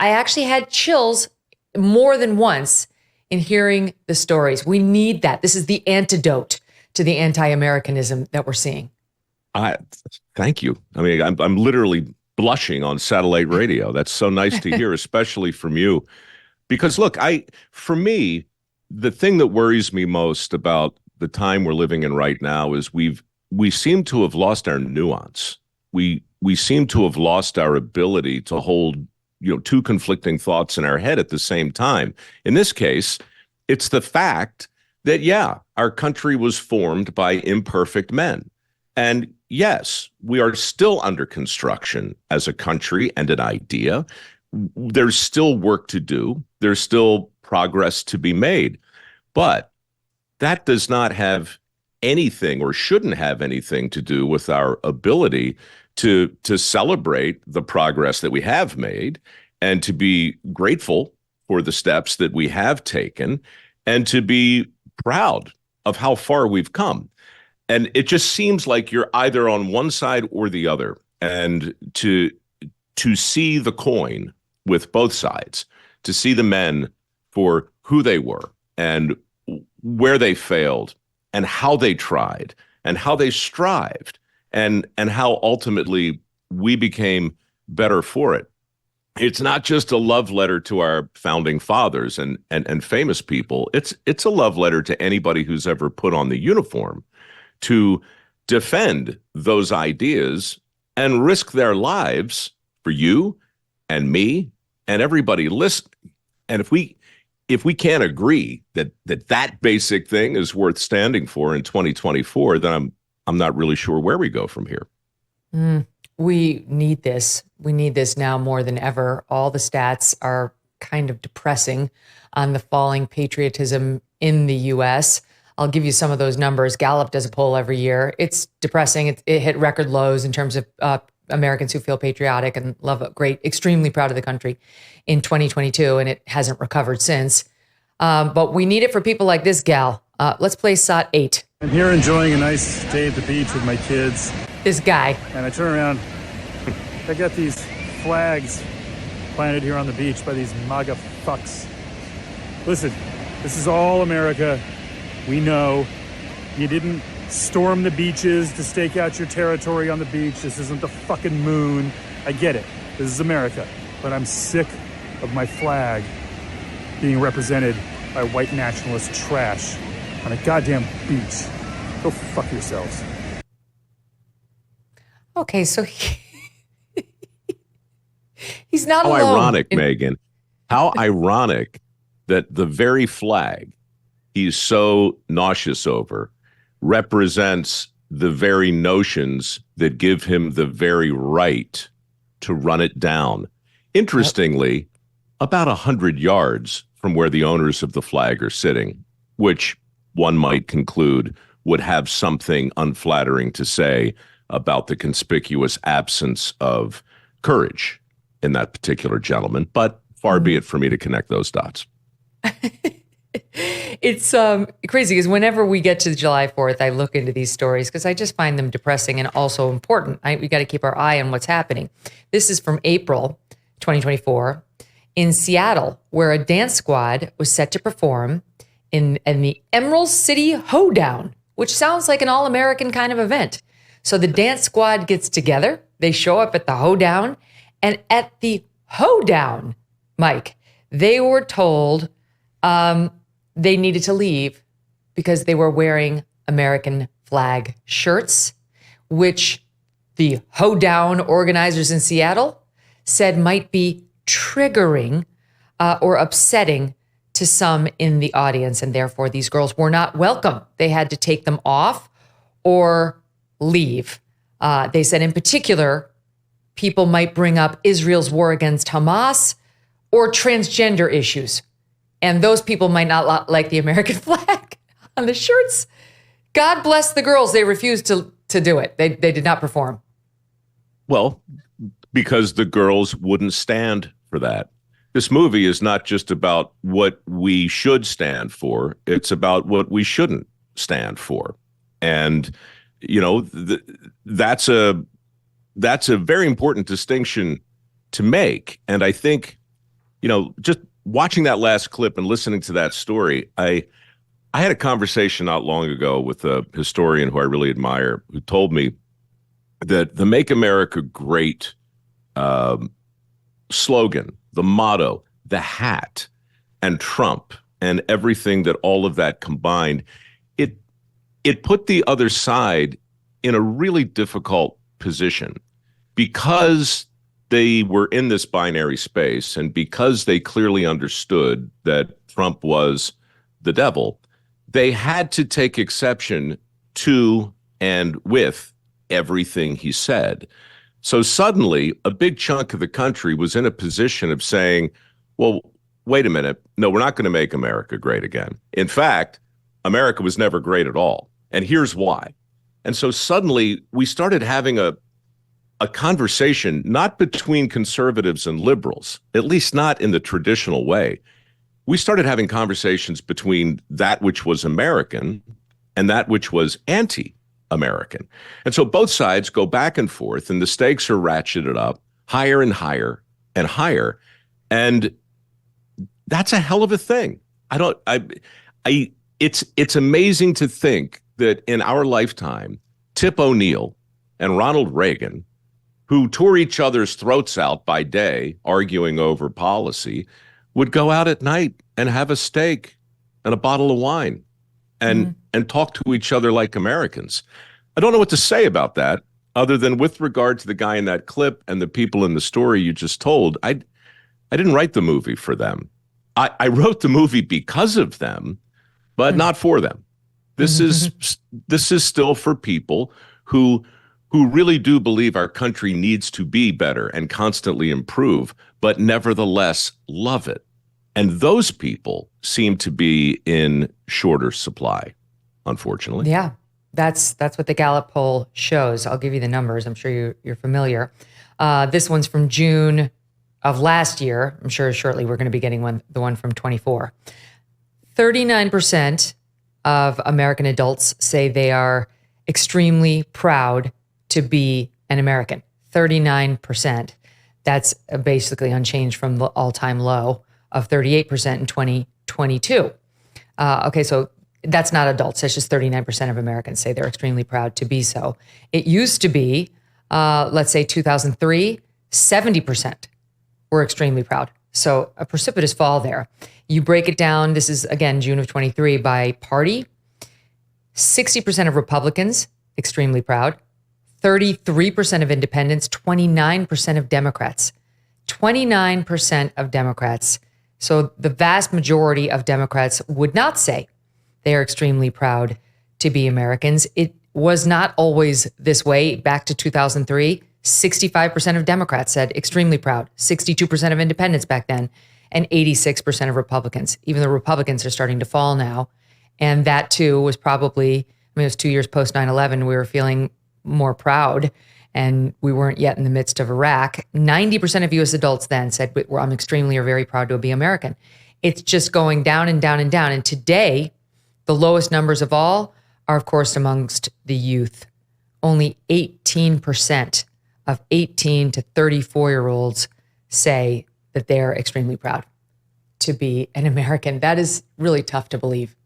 I actually had chills more than once in hearing the stories. We need that. This is the antidote to the anti-Americanism that we're seeing. Thank you. I mean, I'm literally blushing on satellite radio. That's so nice to hear, especially from you. Because look, for me, the thing that worries me most about the time we're living in right now is we seem to have lost our nuance. We seem to have lost our ability to hold, two conflicting thoughts in our head at the same time. In this case, it's the fact that, our country was formed by imperfect men. And yes, we are still under construction as a country and an idea. There's still work to do. There's still progress to be made. But that does not have anything or shouldn't have anything to do with our ability to celebrate the progress that we have made and to be grateful for the steps that we have taken and to be proud of how far we've come. And it just seems like you're either on one side or the other. And to see the coin with both sides, to see the men for who they were and where they failed and how they tried and how they strived and how ultimately we became better for it. It's not just a love letter to our founding fathers and famous people. It's a love letter to anybody who's ever put on the uniform to defend those ideas and risk their lives for you and me and everybody listening. And if we can't agree that basic thing is worth standing for in 2024, then I'm not really sure where we go from here. We need this. We need this now more than ever. All the stats are kind of depressing on the falling patriotism in the U.S. I'll give you some of those numbers. Gallup does a poll every year. It's depressing. It hit record lows in terms of Americans who feel patriotic and love it. Great, extremely proud of the country in 2022, and it hasn't recovered since. But we need it for people like this gal. Let's play SOT 8. I'm here enjoying a nice day at the beach with my kids. This guy. And I turn around. I got these flags planted here on the beach by these MAGA fucks. Listen, this is all America. We know you didn't storm the beaches to stake out your territory on the beach. This isn't the fucking moon. I get it. This is America. But I'm sick of my flag being represented by white nationalist trash on a goddamn beach. Go fuck yourselves. Okay, so he's not alone. How ironic, Megyn. How ironic that the very flag he's so nauseous over represents the very notions that give him the very right to run it down. Interestingly, about 100 yards from where the owners of the flag are sitting, which one might conclude would have something unflattering to say about the conspicuous absence of courage in that particular gentleman. But far be it for me to connect those dots. It's crazy because whenever we get to July 4th, I look into these stories because I just find them depressing and also important. We got to keep our eye on what's happening. This is from April 2024 in Seattle, where a dance squad was set to perform in the Emerald City Hoedown, which sounds like an all-American kind of event. So the dance squad gets together. They show up at the Hoedown. And at the Hoedown, Mike, they were told they needed to leave because they were wearing American flag shirts, which the Hoedown organizers in Seattle said might be triggering or upsetting to some in the audience. And therefore, these girls were not welcome. They had to take them off or leave. They said in particular, people might bring up Israel's war against Hamas or transgender issues. And those people might not like the American flag on the shirts. God bless the girls. They refused to do it. They did not perform. Well, because the girls wouldn't stand for that. This movie is not just about what we should stand for. It's about what we shouldn't stand for. And, that's a very important distinction to make. And I think just watching that last clip and listening to that story, I had a conversation not long ago with a historian who I really admire, who told me that the Make America Great slogan, the motto, the hat, and Trump, and everything that all of that combined, it put the other side in a really difficult position because they were in this binary space and because they clearly understood that Trump was the devil. They had to take exception to and with everything he said. So suddenly, a big chunk of the country was in a position of saying, well, wait a minute. No, we're not going to make America great again. In fact, America was never great at all. And here's why. And so suddenly we started having a conversation, not between conservatives and liberals, at least not in the traditional way. We started having conversations between that which was American and that which was anti-American. And so both sides go back and forth, and the stakes are ratcheted up higher and higher and higher. And that's a hell of a thing. It's amazing to think that in our lifetime, Tip O'Neill and Ronald Reagan, who tore each other's throats out by day, arguing over policy, would go out at night and have a steak and a bottle of wine and talk to each other like Americans. I don't know what to say about that, other than with regard to the guy in that clip and the people in the story you just told. I didn't write the movie for them. I wrote the movie because of them, but not for them. This is still for people who really do believe our country needs to be better and constantly improve, but nevertheless love it. And those people seem to be in shorter supply, unfortunately. Yeah, that's what the Gallup poll shows. I'll give you the numbers. I'm sure you're familiar. This one's from June of last year. I'm sure shortly we're going to be getting the one from 24. 39% of American adults say they are extremely proud to be an American. 39%. That's basically unchanged from the all-time low of 38% in 2022. Okay, so that's not adults. That's just 39% of Americans say they're extremely proud to be so. It used to be, let's say 2003, 70% were extremely proud. So a precipitous fall there. You break it down, this is, again, June of 23, by party. 60% of Republicans, extremely proud. 33% of independents, 29% of Democrats. 29% of Democrats. So the vast majority of Democrats would not say they are extremely proud to be Americans. It was not always this way. Back to 2003, 65% of Democrats said extremely proud. 62% of independents back then, and 86% of Republicans. Even the Republicans are starting to fall now. And that too was probably, it was 2 years post 9/11, we were feeling more proud and we weren't yet in the midst of Iraq. 90% of US adults then said, I'm extremely or very proud to be American. It's just going down and down and down. And today, the lowest numbers of all are, of course, amongst the youth. Only 18% of 18 to 34-year-olds say that they're extremely proud to be an American. That is really tough to believe.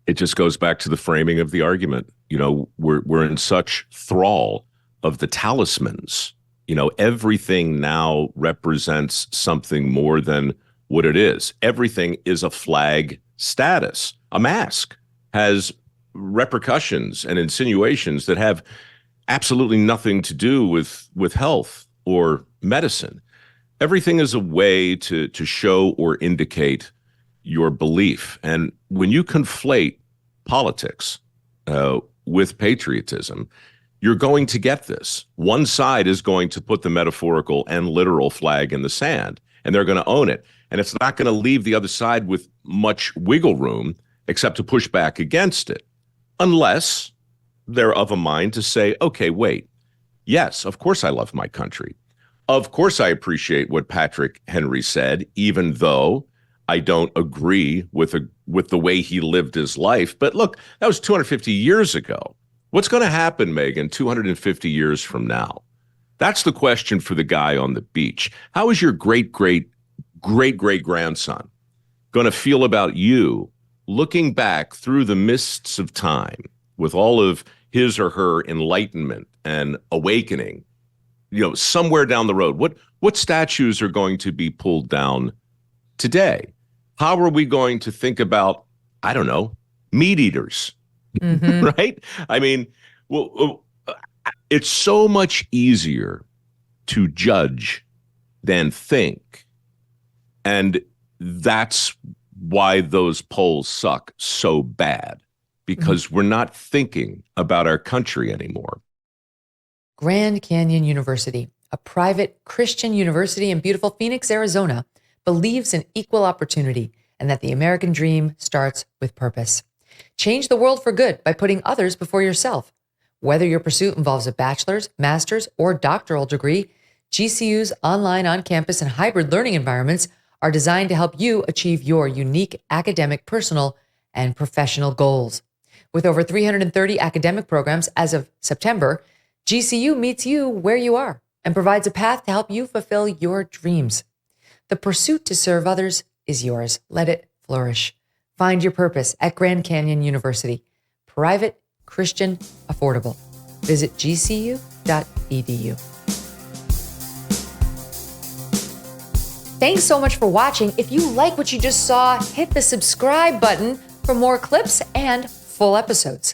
It just goes back to the framing of the argument. We're in such thrall of the talismans. Everything now represents something more than what it is. Everything is a flag status. A mask has repercussions and insinuations that have absolutely nothing to do with health or medicine. Everything is a way to show or indicate your belief. And when you conflate politics with patriotism, you're going to get this. One side is going to put the metaphorical and literal flag in the sand, and they're going to own it. And it's not going to leave the other side with much wiggle room except to push back against it, unless they're of a mind to say, okay, wait, yes, of course I love my country. Of course I appreciate what Patrick Henry said, even though I don't agree with the way he lived his life. But look, that was 250 years ago. What's going to happen, Megyn, 250 years from now? That's the question for the guy on the beach. How is your great great-great-grandson going to feel about you looking back through the mists of time with all of his or her enlightenment and awakening, somewhere down the road? What statues are going to be pulled down today? How are we going to think about, I don't know, meat eaters, right? I mean, it's so much easier to judge than think. And that's why those polls suck so bad, because we're not thinking about our country anymore. Grand Canyon University, a private Christian university in beautiful Phoenix, Arizona, believes in equal opportunity and that the American dream starts with purpose. Change the world for good by putting others before yourself. Whether your pursuit involves a bachelor's, master's, or doctoral degree, GCU's online, on-campus, and hybrid learning environments are designed to help you achieve your unique academic, personal, and professional goals. With over 330 academic programs as of September, GCU meets you where you are and provides a path to help you fulfill your dreams. The pursuit to serve others is yours. Let it flourish. Find your purpose at Grand Canyon University. Private, Christian, affordable. Visit gcu.edu. Thanks so much for watching. If you like what you just saw, hit the subscribe button for more clips and full episodes.